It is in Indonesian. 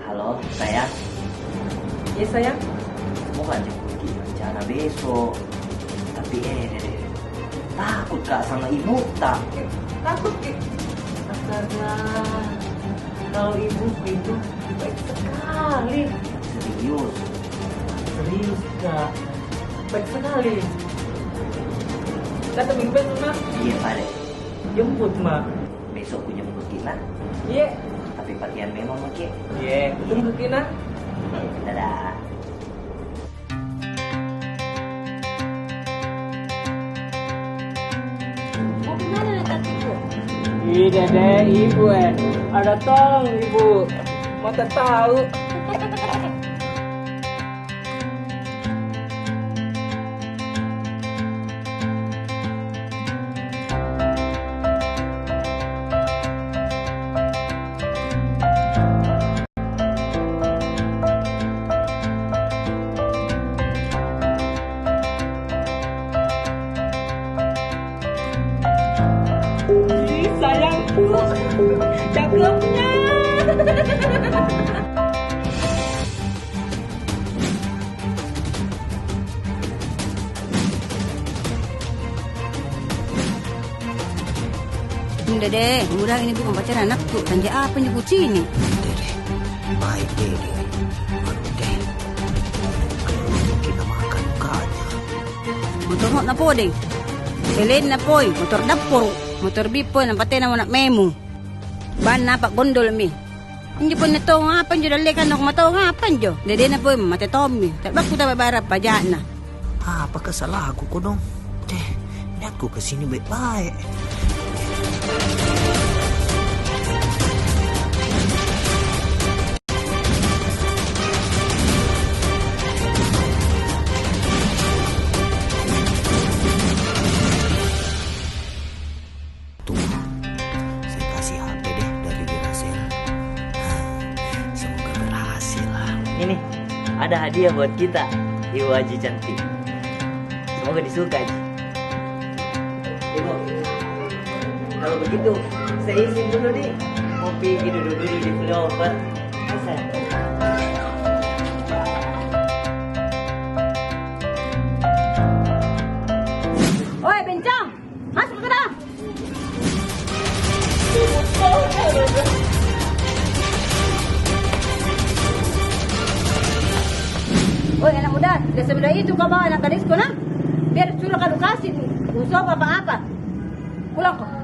Halo, sayang. Iya sayang. Mau kan jemput Ki rencana besok. Tapi takut Kak sama ibu tak. Takut Ki. Astaga. Kalau ibu itu baik sekali. Serius. Serius Kak. Baik sekali. Kata minggu besok Mak. Iya Pak deh. Jemput Mak. Besok aku jemput Kina. Iya. Tapi pakaian memang Ki. Iya. Tunggu Kina. Dadah. Mau kemana tatiku? Ih dede ibu ada tolong ibu. Mau tahu. Sayangku, cakepnya. Dede, mudah ini bukan pacar anakku. Tanja apa nyebut sini? Dede, baik Dede. Aduh Dede, kalau kita makan mukanya. Motor mo na po, ding. Pilin na po, motor dapur. Motor bipo, nampatay na mo na memo. Ban na pa gondol mi. Hindi po na to nga, pan dyo dalikan ako mataw nga, pan dyo. Dede na po, matatomi. Talbak ko tababara pa dyan na. Apa kesalahan aku Kodong? Deh, niatku kesini baik-baik. Tuh, saya kasih HP deh dari Dirasel. Semoga berhasil lah. Ini ada hadiah buat kita, Ibu Haji cantik. Semoga disuka Haji. Ibu, kalau begitu saya izin dulu nih. Kopi duduk dulu di pullover. Masa? Oi, Bencong! Masuk ke dalam! Oi, anak muda, tidak semudah itu kau bawa anak gadisku, nah? Biar suruh kau kasih, usaha apa-apa. Pulang kau.